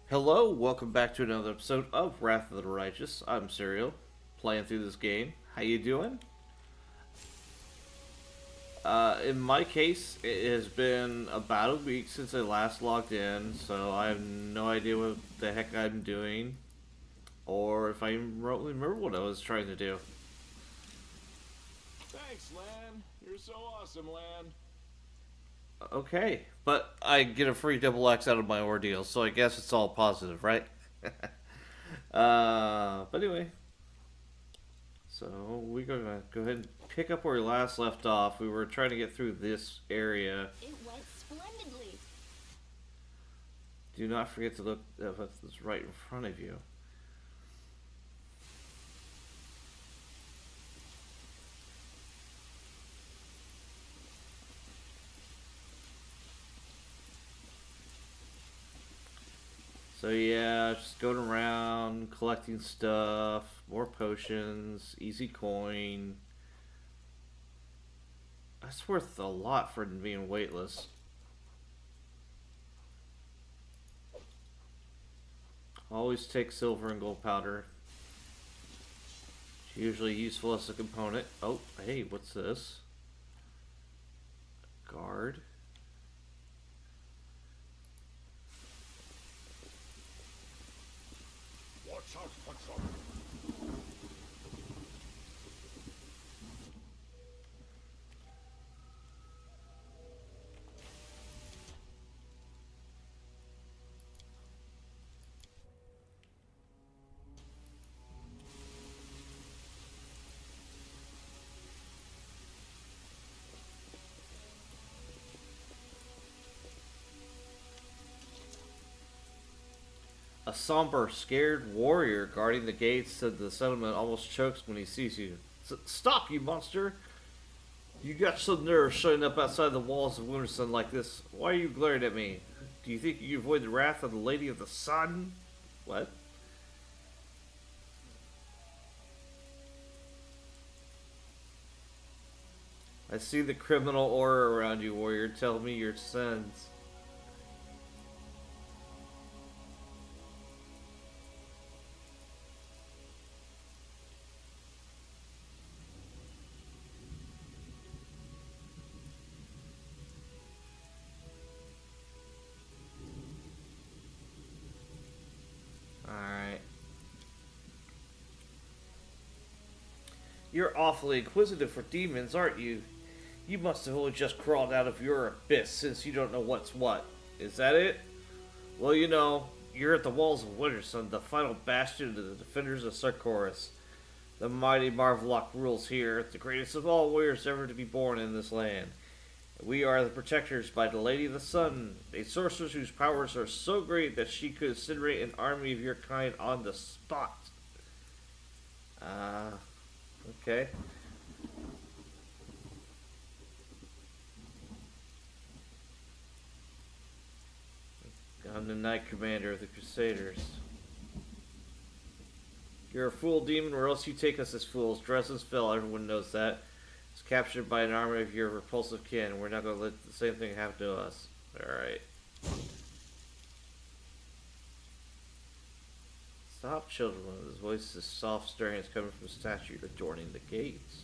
Hello, welcome back to another episode of Wrath of the Righteous. I'm Serial, playing through this game. How you doing? In my case, it has been about a week since I last logged in, so I have no idea what the heck I'm doing, or if I even remember what I was trying to do. Thanks, Lan. You're so awesome, Lan. Okay, but I get a free double X out of my ordeal, so I guess it's all positive, right? But anyway, so we're gonna go ahead and pick up where we last left off. We were trying to get through this area. It went splendidly. Do not forget to look at what's right in front of you. So yeah, just going around, collecting stuff, more potions, easy coin. That's worth a lot for being weightless. Always take silver and gold powder. It's usually useful as a component. Oh, hey, what's this? Guard. Watch out, Patrol. A somber, scared warrior guarding the gates to the settlement almost chokes when he sees you. Stop, you monster! You got some nerve showing up outside the walls of Wintersun like this. Why are you glaring at me? Do you think you can avoid the wrath of the Lady of the Sun? What? I see the criminal aura around you, warrior. Tell me your sins. Alright. You're awfully inquisitive for demons, aren't you? You must have only just crawled out of your abyss since you don't know what's what. Is that it? Well, you know, you're at the walls of Wintersun, the final bastion of the defenders of Sarkoris. The mighty Marvlock rules here, the greatest of all warriors ever to be born in this land. We are the protectors by the Lady of the Sun, a sorceress whose powers are so great that she could incinerate an army of your kind on the spot. Okay. I'm the Knight Commander of the Crusaders. You're a fool, demon, or else you take us as fools. Dress as fell, everyone knows that. It's captured by an army of your repulsive kin. We're not going to let the same thing happen to us. Alright. Stop, children. His voice is soft, stirring. It's coming from a statue adorning the gates.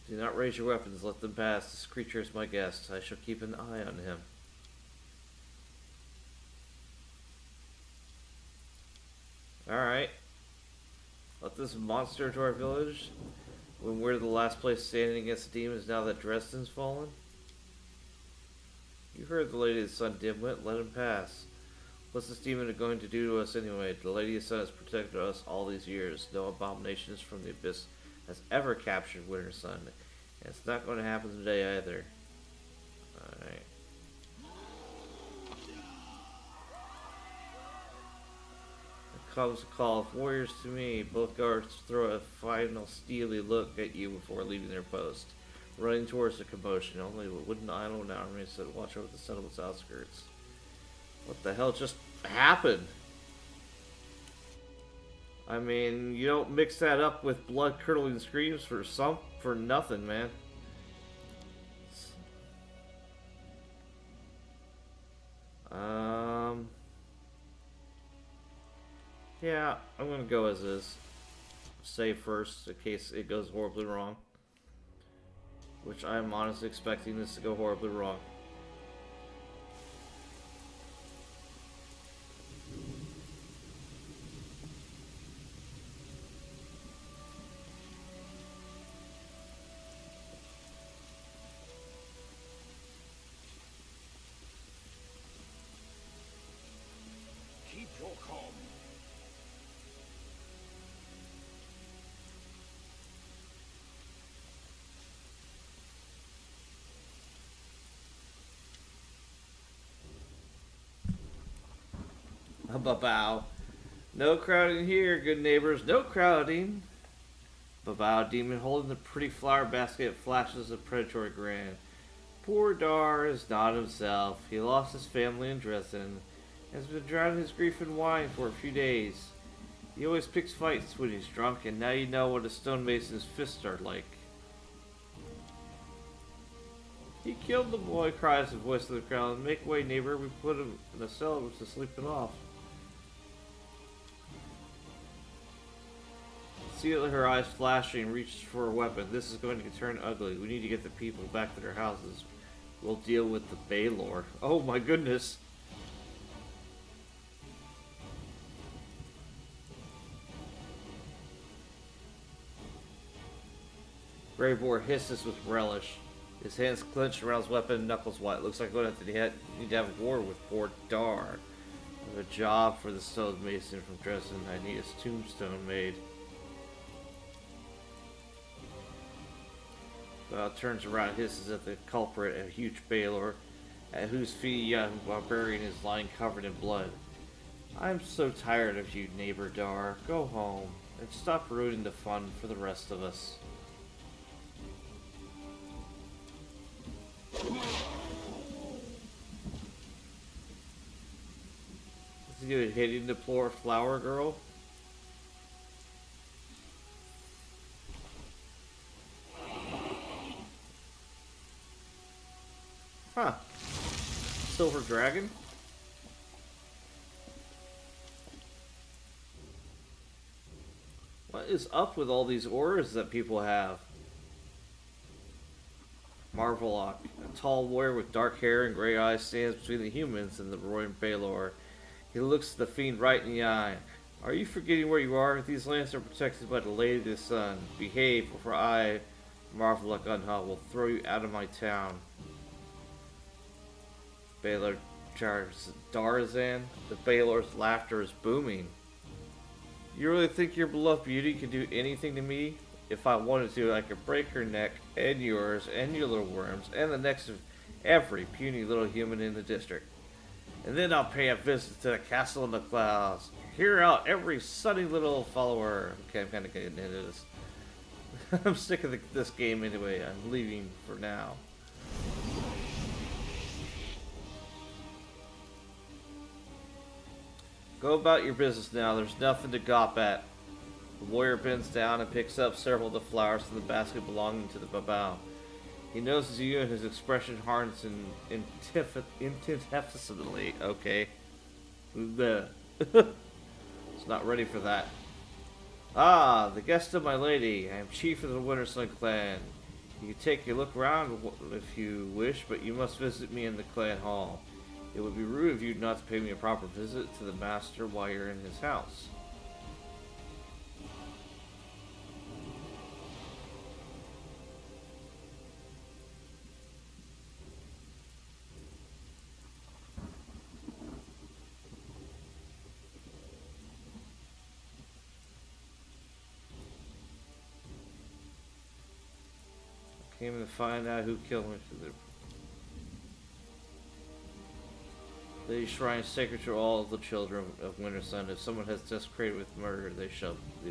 Do not raise your weapons. Let them pass. This creature is my guest. I shall keep an eye on him. Alright. Let this monster into our village when we're the last place standing against the demons now that Dresden's fallen? You heard the Lady of the Sun, dimwit. Let him pass. What's this demon going to do to us anyway? The Lady of the Sun has protected us all these years. No abominations from the abyss has ever captured Wintersun. And it's not going to happen today either. Alright. Comes a call of warriors to me. Both guards throw a final steely look at you before leaving their post. Running towards the commotion. Only wooden island armies that watch over the settlement's outskirts. What the hell just happened? I mean, you don't mix that up with blood-curdling screams for nothing, man. Yeah, I'm gonna go as is. Save first in case it goes horribly wrong. Which I'm honestly expecting this to go horribly wrong. Keep your calm. Bow. No crowding here, good neighbors. No crowding. Bow, demon holding the pretty flower basket, flashes a predatory grin. Poor Dar is not himself. He lost his family in Dresden and has been drowning his grief in wine for a few days. He always picks fights when he's drunk, and now you know what a stonemason's fists are like. He killed the boy, cries the voice of the crowd. Make way, neighbor. We put him in a cell to sleeping off. See her eyes flashing, reaches for a weapon. This is going to turn ugly. We need to get the people back to their houses. We'll deal with the Baylor. Oh my goodness. Greyboar hisses with relish. His hands clenched around his weapon, knuckles white. Looks like we're going to need to have war with poor Dar. I have a job for the stonemason from Dresden. I need his tombstone made. Turns around, hisses at the culprit, a huge Baylor, at whose feet a young barbarian is lying covered in blood. I'm so tired of you, neighbor Dar. Go home, and stop ruining the fun for the rest of us. Is he hitting the poor flower girl? Huh. Silver dragon? What is up with all these auras that people have? Marvelock, a tall warrior with dark hair and gray eyes, stands between the humans and the roaring Baylor. He looks the fiend right in the eye. Are you forgetting where you are? These lands are protected by the Lady of the Sun. Behave, or I, Marvelock Unhot, will throw you out of my town. Baylor charges Darzan. The Baylor's laughter is booming. You really think your beloved beauty can do anything to me? If I wanted to, I could break her neck, and yours, and your little worms, and the necks of every puny little human in the district. And then I'll pay a visit to the castle in the clouds. Hear out every sunny little follower. Okay, I'm kind of getting into this. I'm sick of this game anyway. I'm leaving for now. Go about your business now. There's nothing to gawp at. The warrior bends down and picks up several of the flowers from the basket belonging to the babao. He notices you and his expression hardens indefinitely. Okay. It's not ready for that. Ah, the guest of my lady. I am chief of the Wintersun clan. You can take a look around if you wish, but you must visit me in the clan hall. It would be rude of you not to pay me a proper visit to the master while you're in his house. I came to find out who killed me. The shrine is sacred to all the children of Wintersun. If someone has desecrated with murder, they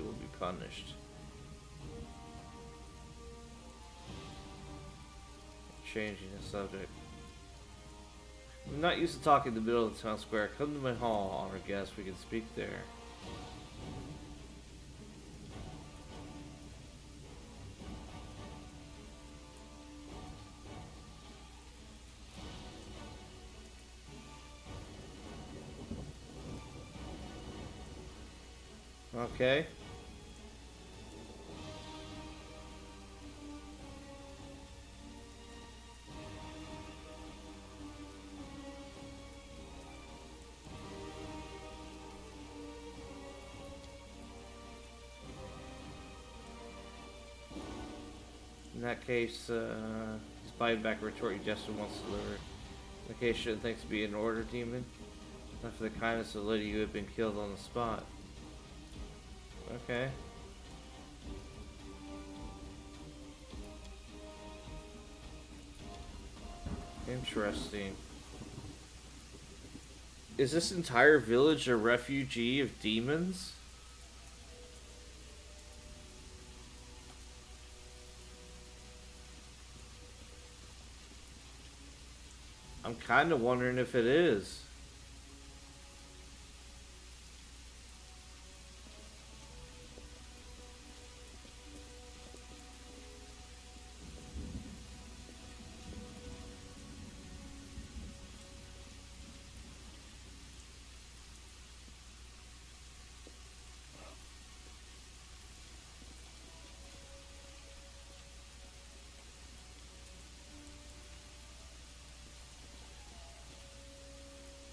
will be punished. Changing the subject. I'm not used to talking in the middle of the town square. Come to my hall, honored guest. We can speak there. Okay. In that case, he's buying back a retort you just wants to deliver. In that case, shouldn't things be in order, demon? Not for the kindness of the lady who had been killed on the spot. Okay. Interesting. Is this entire village a refugee of demons? I'm kind of wondering if it is.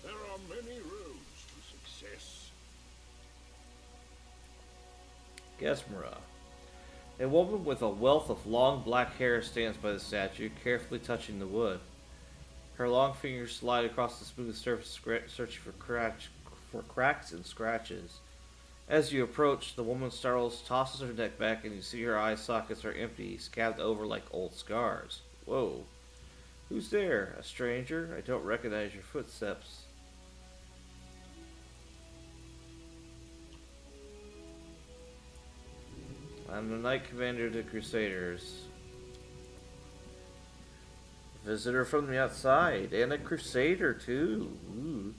There are many roads to success. Gesmara. A woman with a wealth of long black hair stands by the statue, carefully touching the wood. Her long fingers slide across the smooth surface, searching for cracks and scratches. As you approach, the woman startles, tosses her neck back, and you see her eye sockets are empty, scabbed over like old scars. Whoa. Who's there? A stranger? I don't recognize your footsteps. I'm the Knight Commander of the Crusaders. Visitor from the outside, and a Crusader too. Ooh.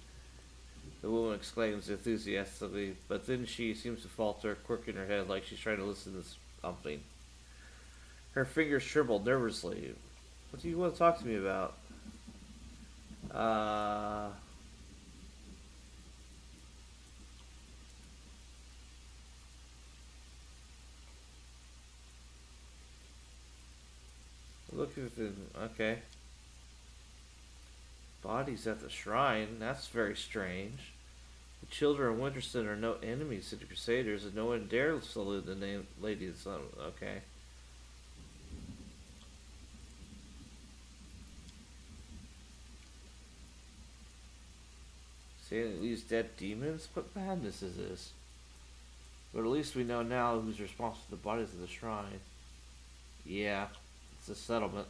The woman exclaims enthusiastically, but then she seems to falter, quirking her head like she's trying to listen to something. Her fingers tremble nervously. What do you want to talk to me about? Look at the... Okay. Bodies at the shrine. That's very strange. The children of Wintersun are no enemies to the Crusaders, and no one dares salute the name Lady of the Sun. Okay. Seeing these dead demons? What madness is this? But at least we know now who's responsible for the bodies of the shrine. Yeah, it's a settlement.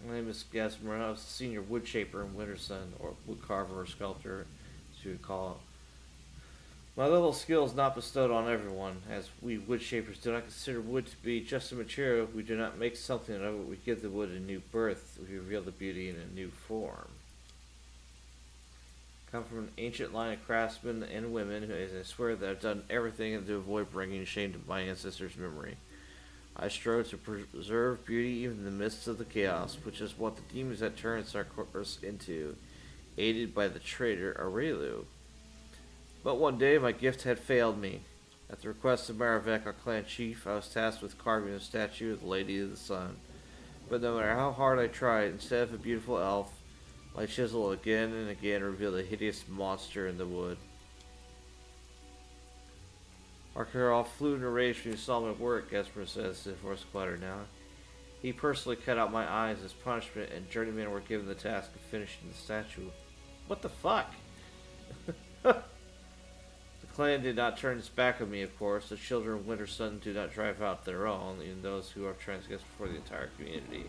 My name is Gasmer. I was a senior wood shaper in Wintersun, or wood carver or sculptor, as you would call it. My level of skill is not bestowed on everyone, as we wood shapers do not consider wood to be just a material. We do not make something of it, we give the wood a new birth, we reveal the beauty in a new form. I come from an ancient line of craftsmen and women, who, as I swear that I've done everything to avoid bringing shame to my ancestors' memory. I strove to preserve beauty even in the midst of the chaos, which is what the demons that turns our course into, aided by the traitor Aurelu. But one day my gift had failed me. At the request of Maravek, our clan chief, I was tasked with carving a statue of the Lady of the Sun. But no matter how hard I tried, instead of a beautiful elf, my chisel again and again revealed a hideous monster in the wood. Arkarov flew in a rage when he saw my work, Gesper says to the voice quieter now. He personally cut out my eyes as punishment, and journeymen were given the task of finishing the statue. What the fuck? The clan did not turn its back on me, of course. The children of Wintersun do not drive out their own, even those who are transgressed before the entire community.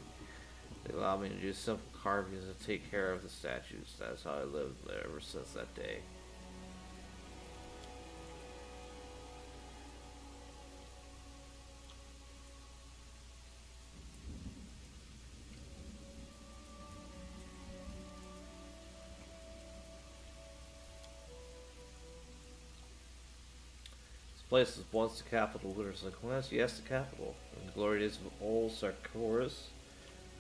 They allow me to do simple carvings and take care of the statues. That is how I lived ever since that day. place was once the capital of Wintersun Clan. Yes, the capital. In the glory days of old Sarkoris,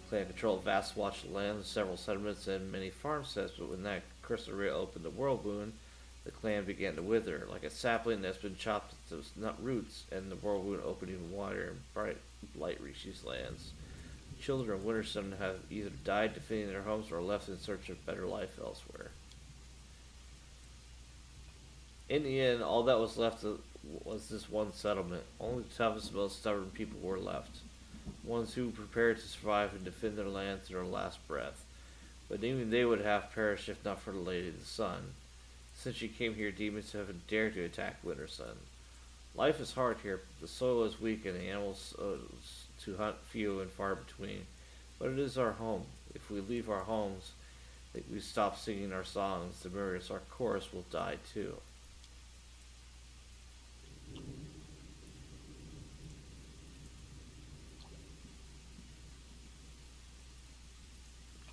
the clan controlled vast swatches of land, several settlements, and many farmsteads. But when that cursory opened the world wound, the clan began to wither, like a sapling that's been chopped at its nut roots, and the world wound opened even wider, and bright light reached these lands. Children of Wintersun have either died defending their homes or left in search of better life elsewhere. In the end, all that was left was this one settlement. Only the toughest, most stubborn people were left. Ones who prepared to survive and defend their land to their last breath. But even they would have perished if not for the Lady of the Sun. Since she came here, demons haven't dared to attack Wintersun. Life is hard here. The soil is weak and the animals to hunt few and far between. But it is our home. If we leave our homes, if we stop singing our songs, the memories, our chorus will die too.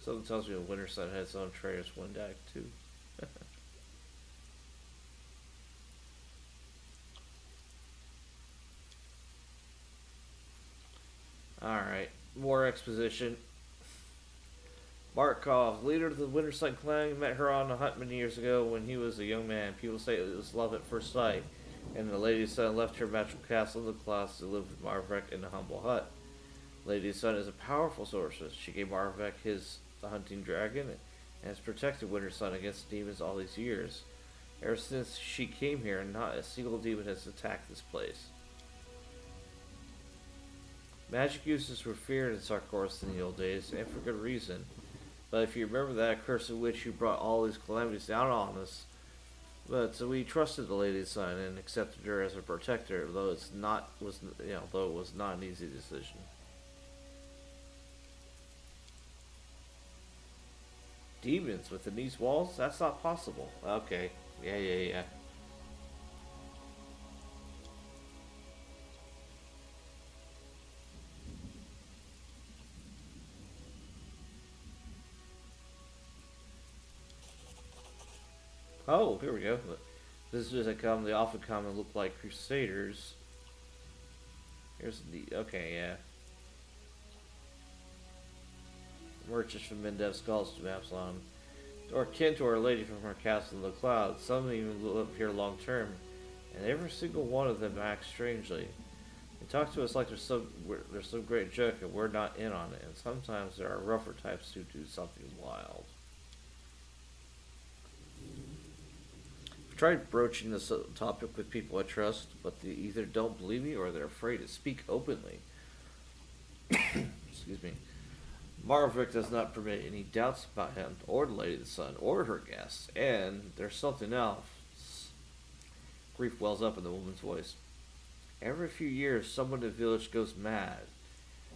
Something tells me the Wintersun has its own Trader's Wind Act too. Alright, more exposition. Markov, leader of the Wintersun clan, met her on a hunt many years ago when he was a young man. People say it was love at first sight, and the Lady's Son left her magical castle in the clouds to live with Marvek in a humble hut. Lady's Son is a powerful sorceress. She gave Marvek the hunting dragon and has protected Wintersun against demons all these years. Ever since she came here, not a single demon has attacked this place. Magic uses were feared in Sarkoris in the old days, and for good reason. But if you remember that accursed witch who brought all these calamities down on us, so we trusted the Lady's Son and accepted her as a protector, though it was not an easy decision. Demons within these walls? That's not possible. Okay. Yeah. Oh, here we go. Visitors that come, they often come and look like crusaders. Here's the... Okay, yeah. Merchants from Mendev Skulls to Absalom. Or kin to Our Lady from her castle in the clouds. Some even live here long term. And every single one of them acts strangely. They talk to us like there's some great joke and we're not in on it. And sometimes there are rougher types who do something wild. I've tried broaching this topic with people I trust, but they either don't believe me or they're afraid to speak openly. Excuse me. Marvik does not permit any doubts about him, or the Lady of the Sun, or her guests, and there's something else. Grief wells up in the woman's voice. Every few years, someone in the village goes mad.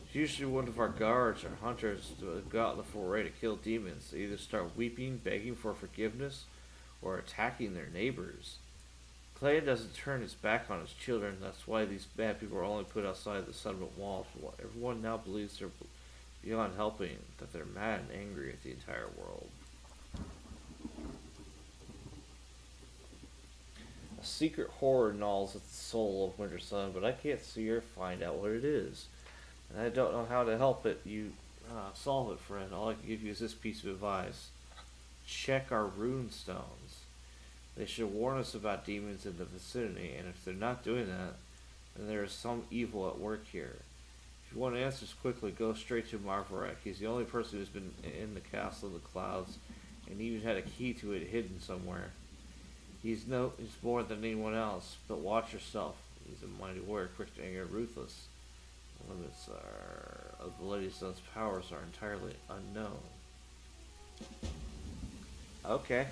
It's usually one of our guards or hunters to go out in the foray to kill demons. They either start weeping, begging for forgiveness, or attacking their neighbors. Clay doesn't turn his back on his children. That's why these bad people are only put outside the settlement walls. Everyone now believes they're beyond helping, that they're mad and angry at the entire world. A secret horror gnaws at the soul of Wintersun, but I can't see or find out what it is. And I don't know how to help it. You solve it, friend. All I can give you is this piece of advice. Check our rune stones. They should warn us about demons in the vicinity, and if they're not doing that, then there is some evil at work here. If you want answers quickly, go straight to Marvarek. He's the only person who's been in the castle of the clouds, and even had a key to it hidden somewhere. He's more than anyone else, but watch yourself. He's a mighty warrior, quick to anger, ruthless. The limits of the Lady Sun's powers are entirely unknown. Okay.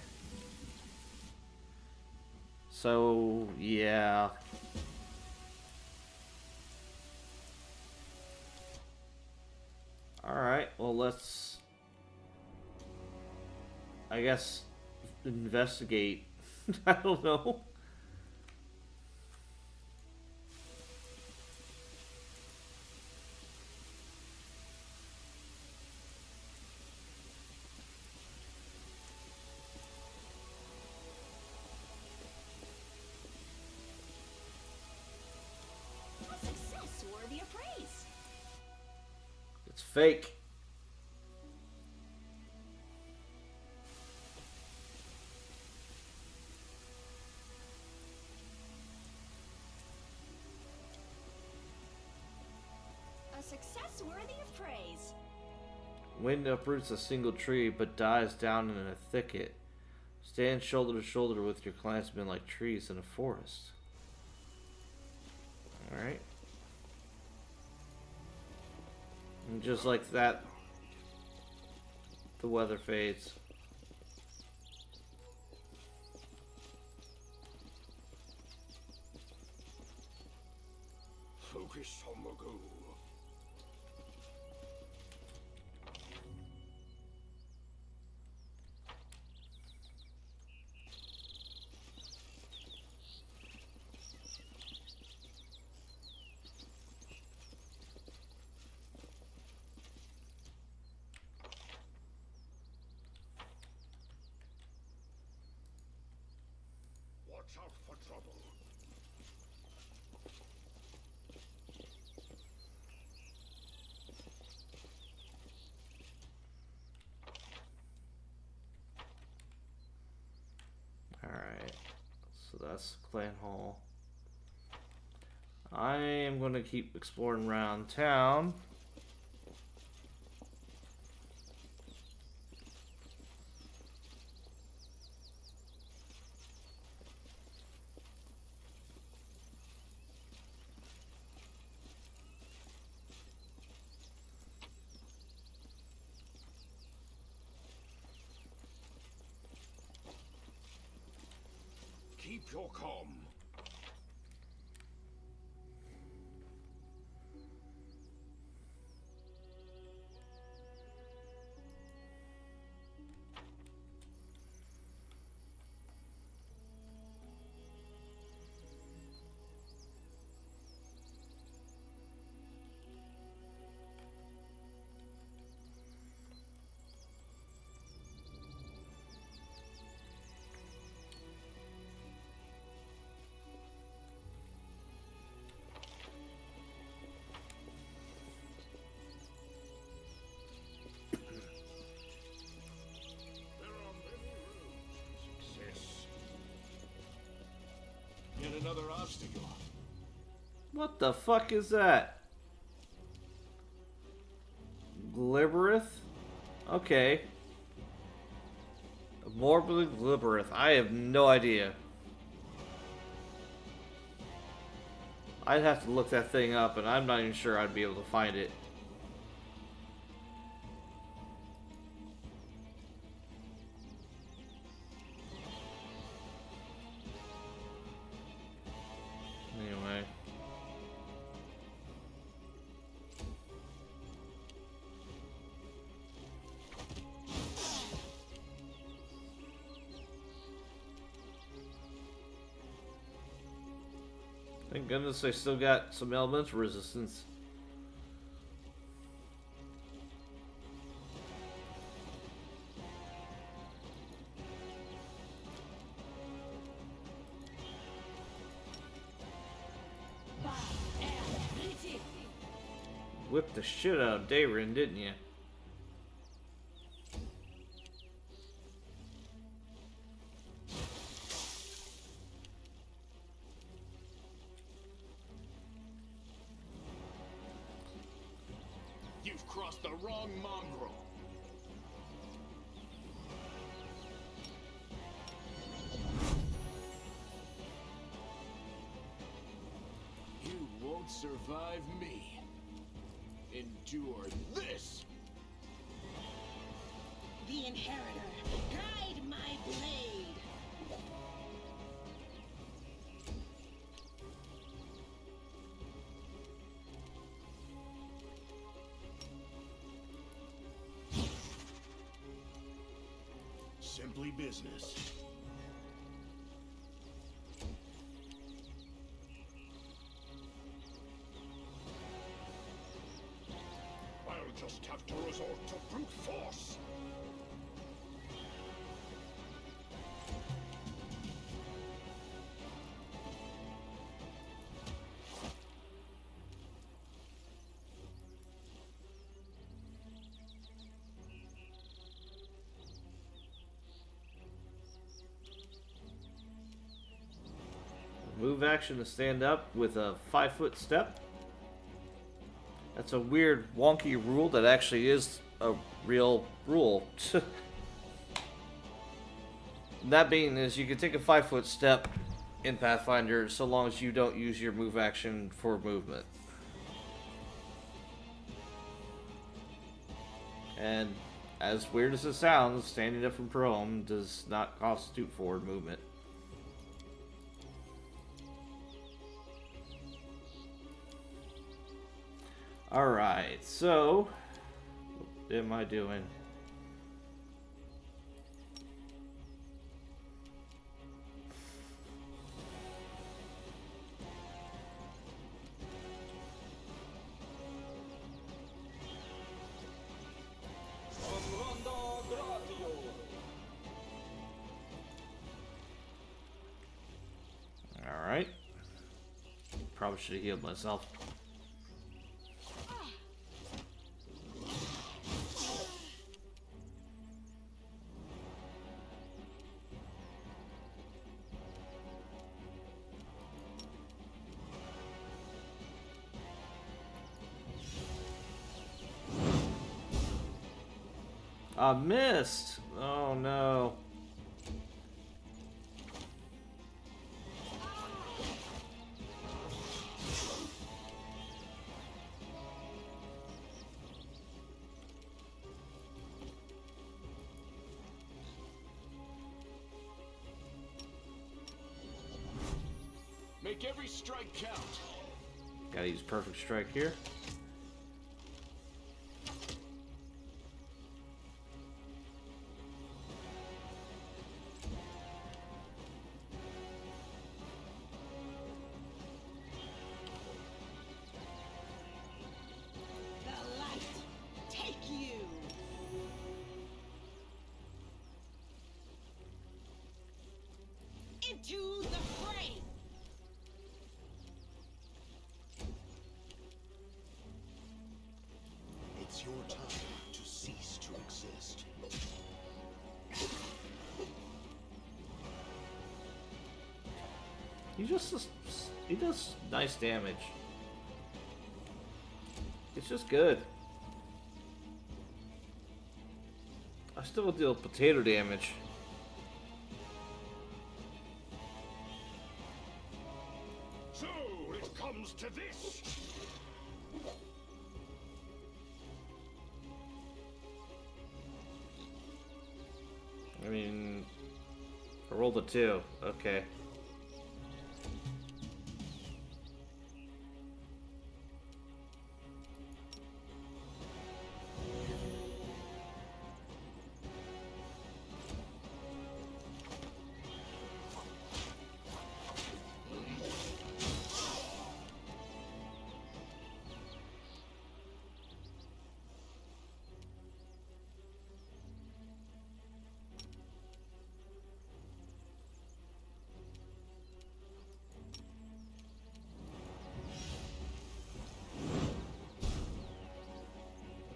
So, yeah. Alright, well let's, I guess, investigate. I don't know. It's fake. A success worthy of praise. Wind uproots a single tree but dies down in a thicket. Stand shoulder to shoulder with your clansmen like trees in a forest. Alright. And just like that, the weather fades. Focus on the goal. Watch out for trouble. Alright. So that's Clan Hall. I am going to keep exploring around town. Keep your calm. Yet another obstacle. What the fuck is that? Glibbereth? Okay. Morbidly Glibbereth. I have no idea. I'd have to look that thing up, and I'm not even sure I'd be able to find it. Anyway. Thank goodness I still got some elemental resistance. Whipped the shit out of Dayrin, didn't you? You've crossed the wrong mongrel. You won't survive me. Endure this! The Inheritor, guide my blade. Simply business. I'll just have to resort to brute force. Move action to stand up with a 5-foot step. That's a weird, wonky rule that actually is a real rule. That being is you can take a 5-foot step in Pathfinder so long as you don't use your move action for movement. And as weird as it sounds, standing up from prone does not constitute forward movement. Alright, so what am I doing? Alright. Probably should have healed myself. I missed! Oh no. Make every strike count. Gotta use perfect strike here. The light take you. Into the fray. It's your time to cease to exist. He does nice damage. It's just good. I still will deal potato damage. So it comes to this. I mean, I rolled a 2. Okay.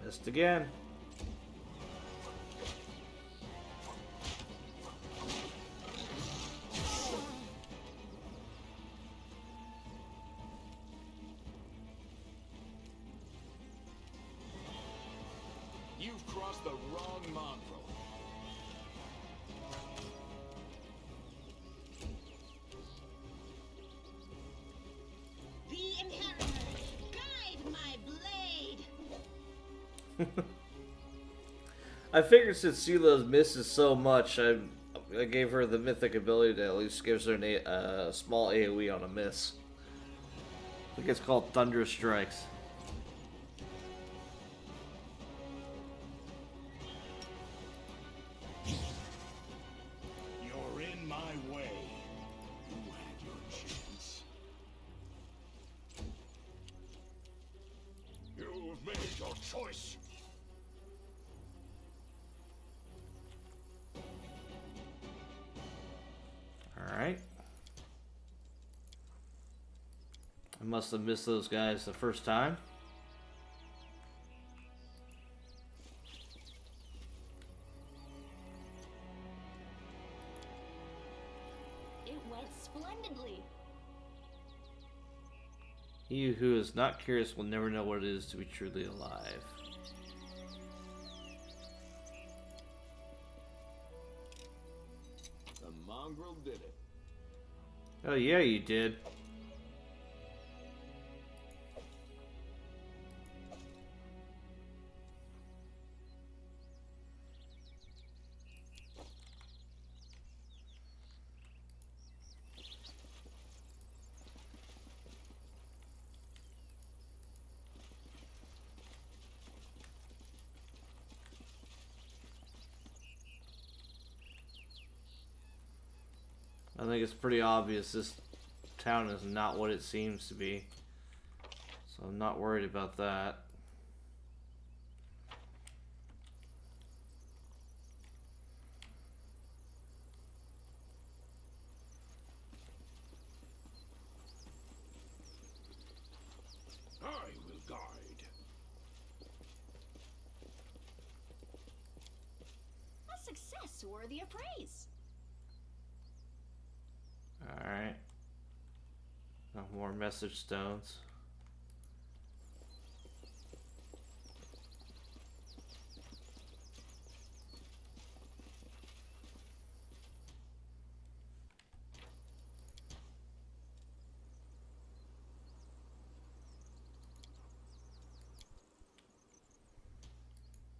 Missed again. You've crossed the wrong mongrel. The inheritor, guide my blade. I figured since Sela misses so much, I gave her the mythic ability that at least gives her a small AoE on a miss. I think it's called Thunderous Strikes. You're in my way. You had your chance. You've made your choice. Alright. I must have missed those guys the first time. It went splendidly. He who is not curious will never know what it is to be truly alive. The mongrel did it. Oh yeah, you did. I think it's pretty obvious this town is not what it seems to be. So I'm not worried about that. I will guide. A success worthy of praise. Alright. No more message stones.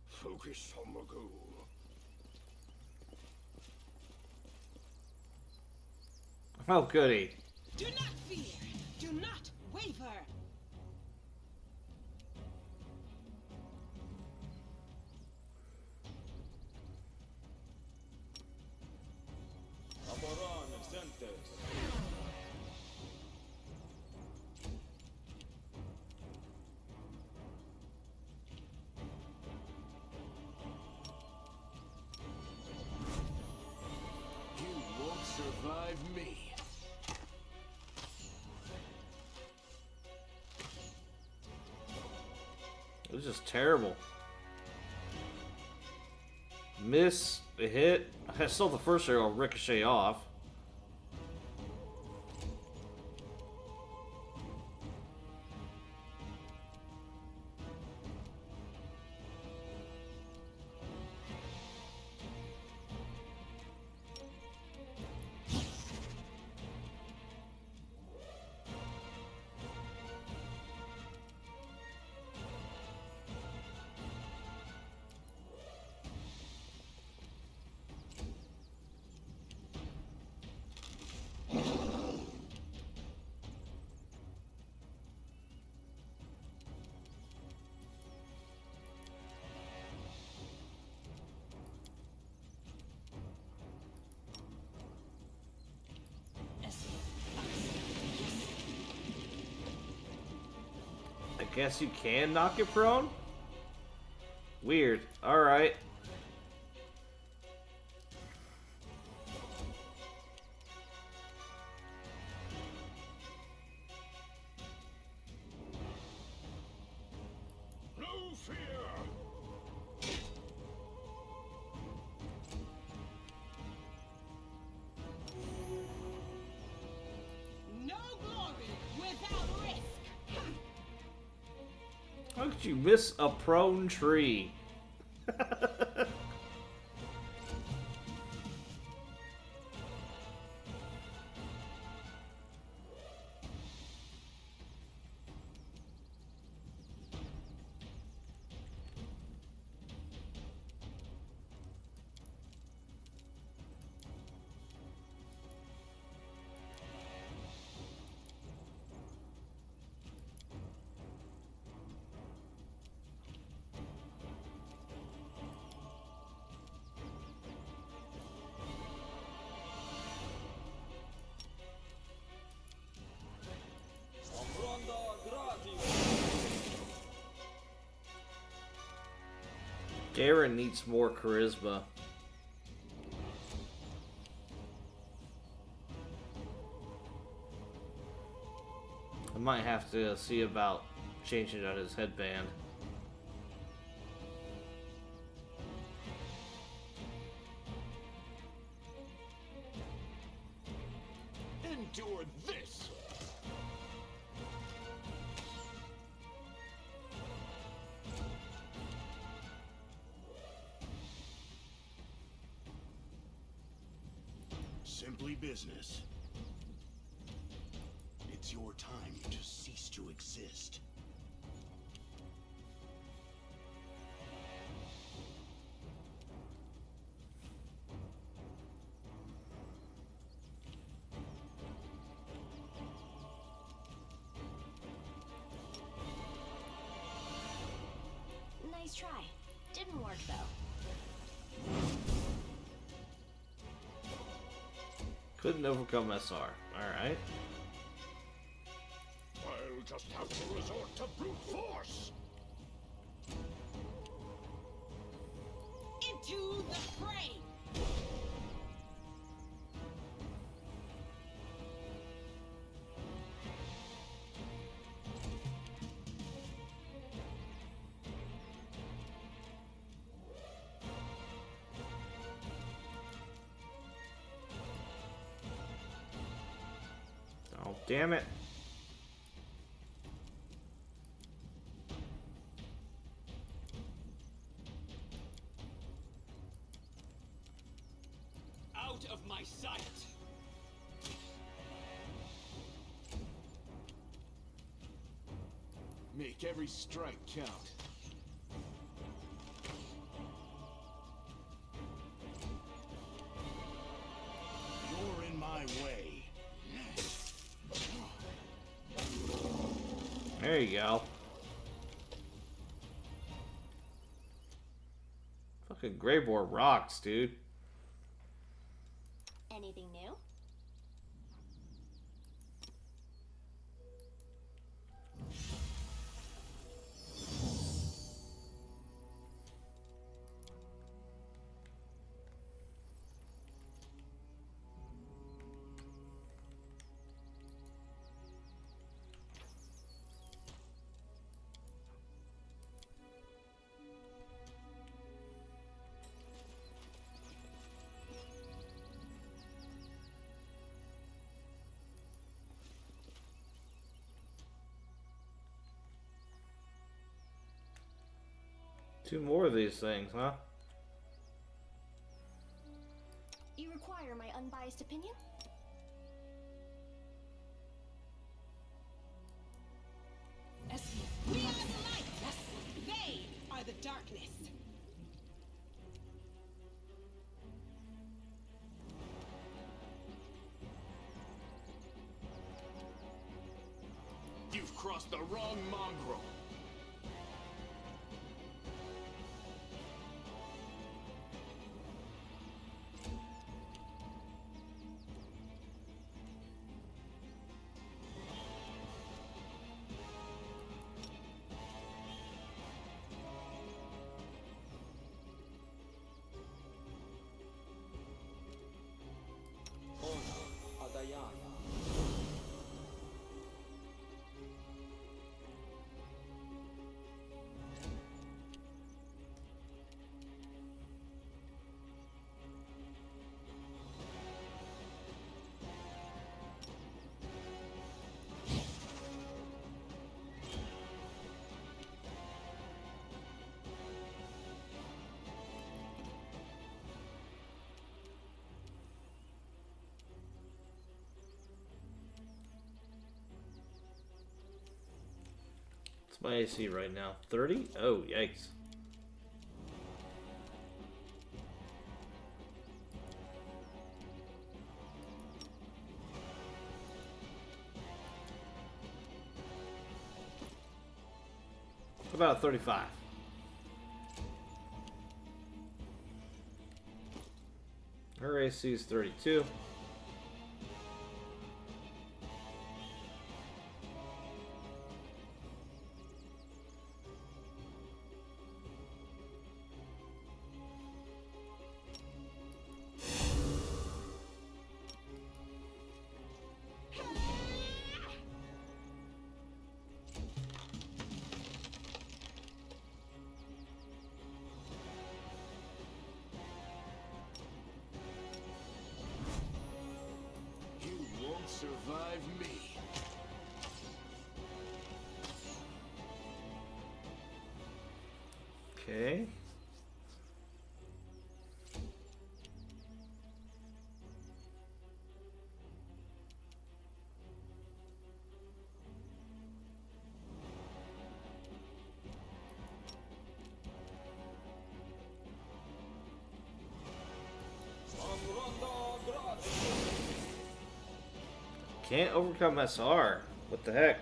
Focus on the goal. Oh, goody. Do not fear. Do not waver. Amoran exentes. You won't survive me. It was just terrible. Miss, a hit. I saw the first arrow ricochet off. I guess you can knock it prone? Weird. Alright. No fear. No glory without risk. How could you miss a prone tree? Darren needs more charisma. I might have to see about changing out his headband. Endure this. Simply business. It's your time to cease to exist. Nice try. Didn't work though. Couldn't overcome SR. Alright. I'll just have to resort to brute force. Into the fray! Oh, damn it. Out of my sight! Make every strike count. You're in my way. There you go. Fucking Greybor rocks, dude. Anything new? Two more of these things, huh? You require my unbiased opinion? We are the light! Yes. They are the darkness! You've crossed the wrong mongrel. What's my AC right now? 30? Oh, yikes. About 35. Her AC is 32. Survive me. Okay. Can't overcome SR. What the heck?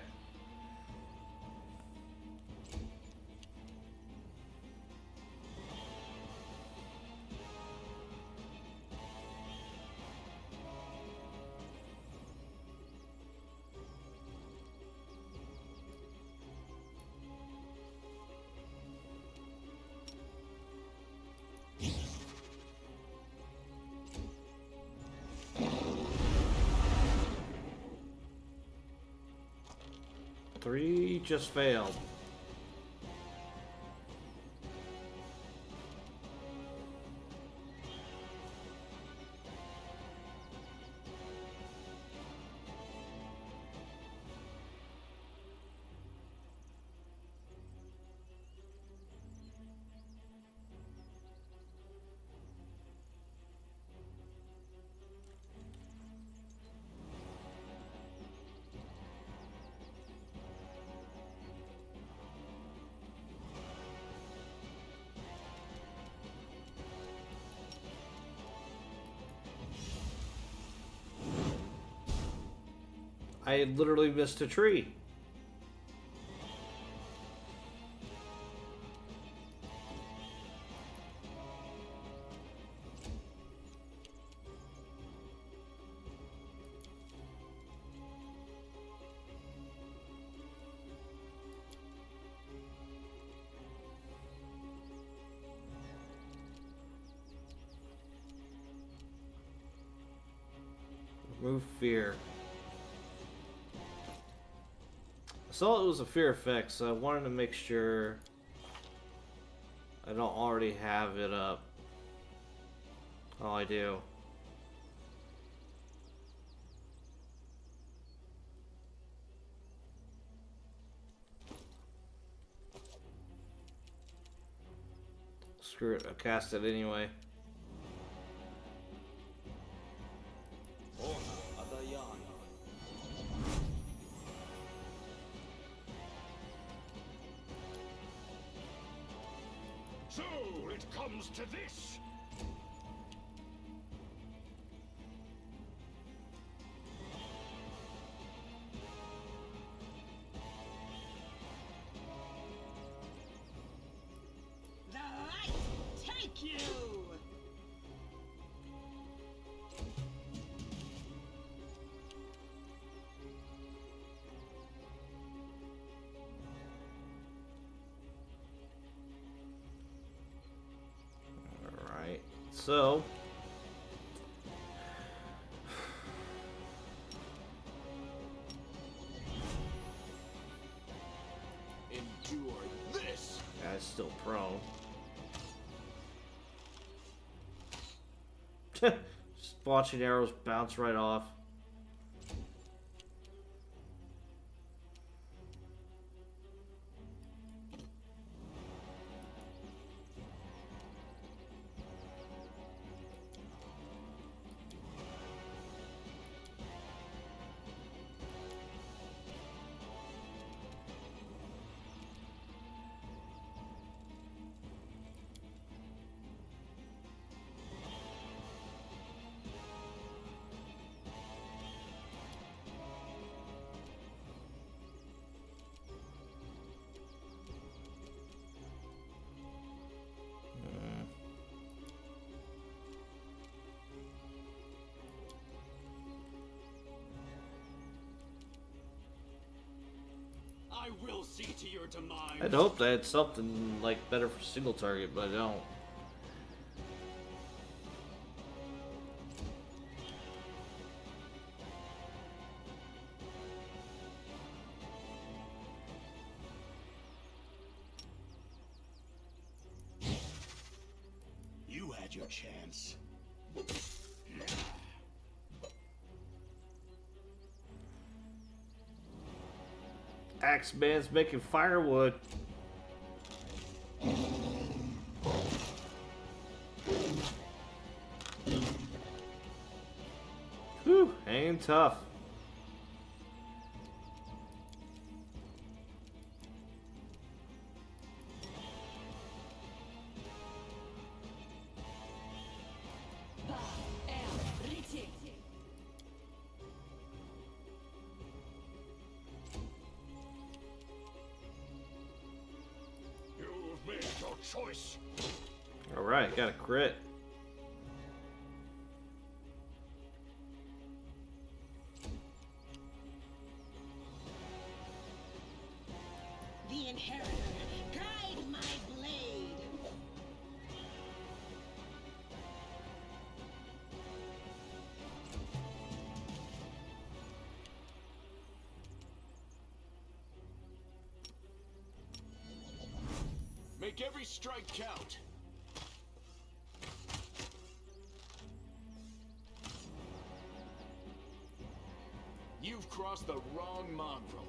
Three just failed. I literally missed a tree. Remove fear. I saw it was a fear effect, so I wanted to make sure I don't already have it up. Oh, I do. Screw it, I cast it anyway. So it comes to this. The light take you! Alright, so Endure this! guy's still prone. Just watching arrows bounce right off. I will see to your demise. I'd hoped I had something like better for single target, but I don't. You had your chance. Axeman's making firewood. Whew, hanging tough. choice. Alright, got a crit. The Inheritor, guide my blade. Make every strike count. You've crossed the wrong mongrel.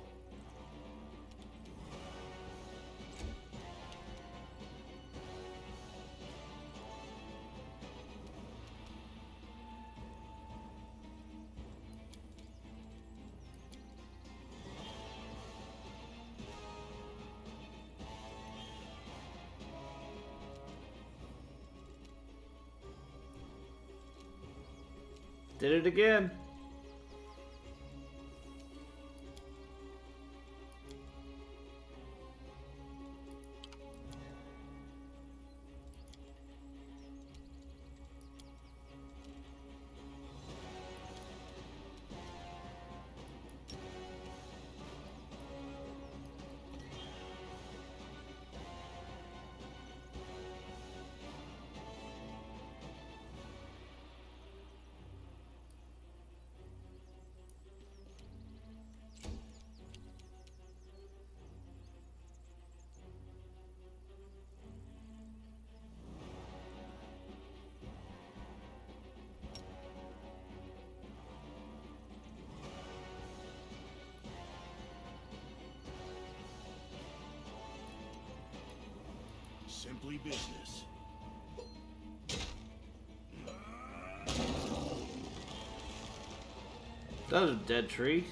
Did it again. Simply business. That was a dead tree.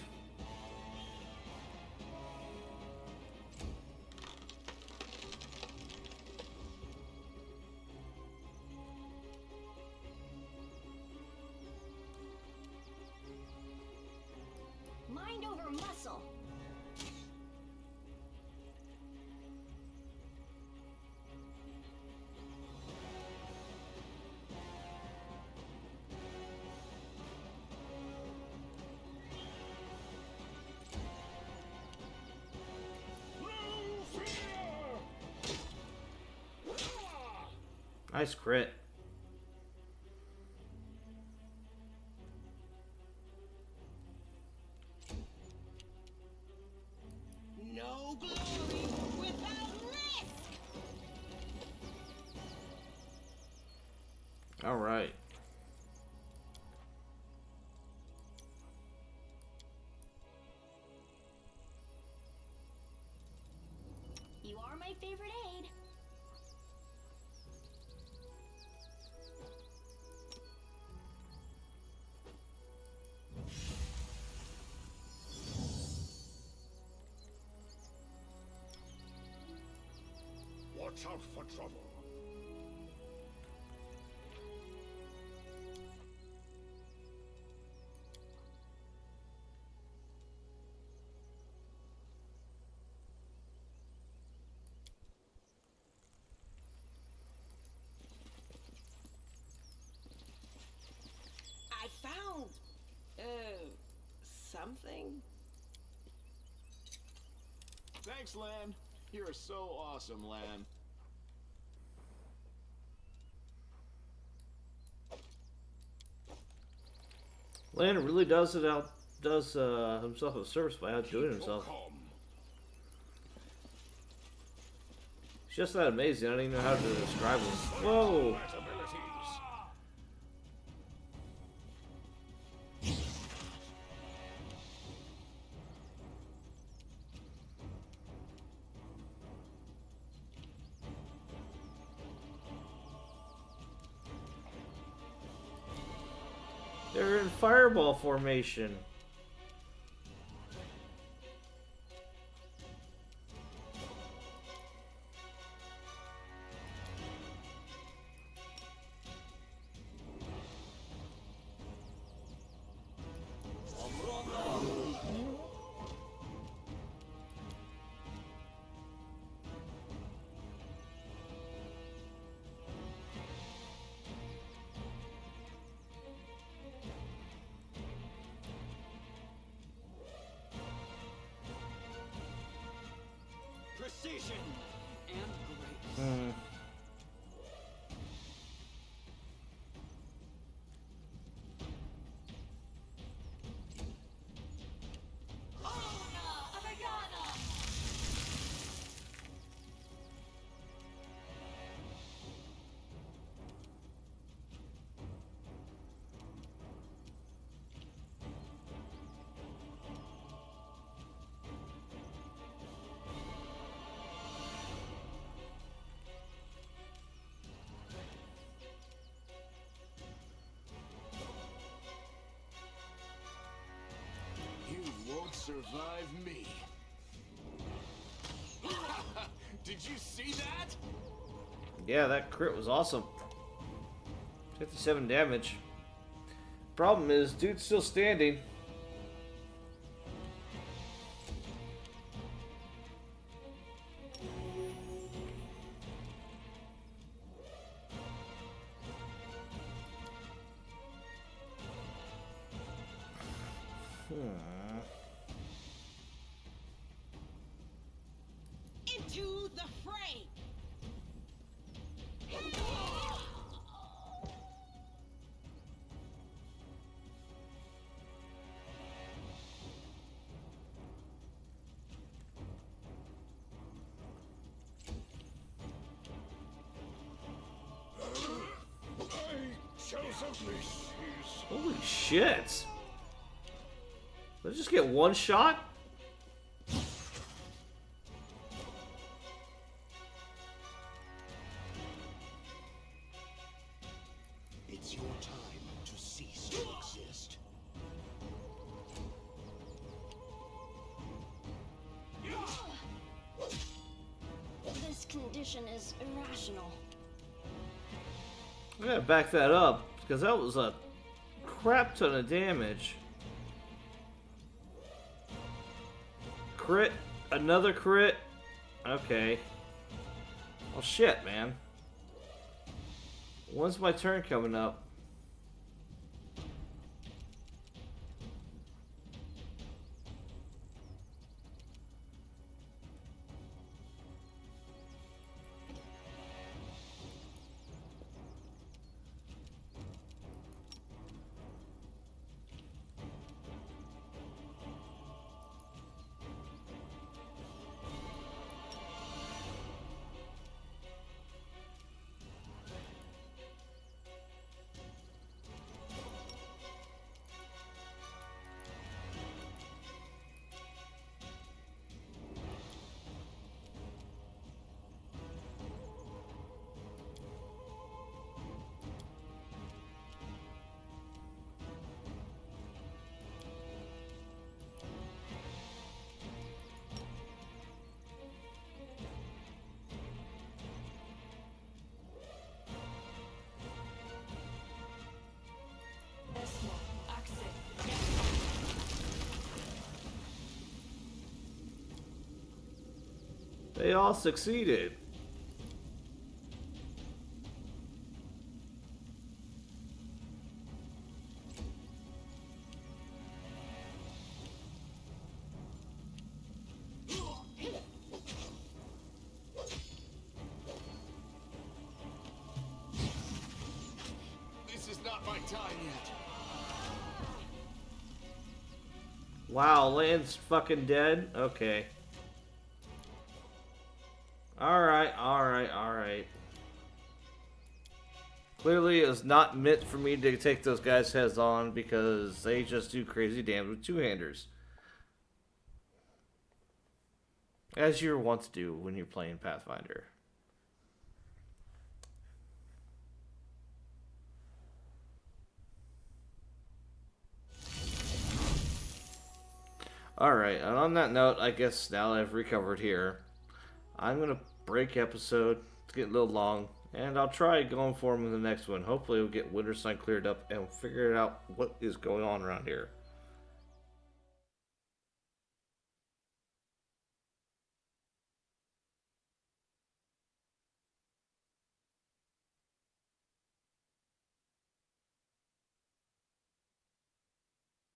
Mind over muscle. Nice crit. No glory without risk. All right. You are my favorite aide. Watch out for trouble. I found, something. Thanks, Lan. You're so awesome, Lan. Lan really does himself a service by outdoing himself. Calm. He's just that amazing. I don't even know how to describe him. Whoa! That abilities. They're in fireball formation. precision and grace. You won't survive me. Did you see that? Yeah, that crit was awesome. 57 damage. Problem is, dude's still standing. Into the fray! I shall simply cease. Holy shit! Did I just get one shot? It's your time to cease to exist. This condition is irrational. I gotta back that up, because that was a crap ton of damage. Crit, another crit. Okay. Oh shit, man. When's my turn coming up? They all succeeded. This is not my time yet. Wow, Land's fucking dead? Okay. Alright. Clearly it was not meant for me to take those guys' heads on because they just do crazy damage with two-handers. As you're wont to do when you're playing Pathfinder. Alright, and on that note, I guess now that I've recovered here, I'm going to break episode. It's getting a little long, and I'll try going for him in the next one. Hopefully we'll get Wintersun cleared up and figure out what is going on around here.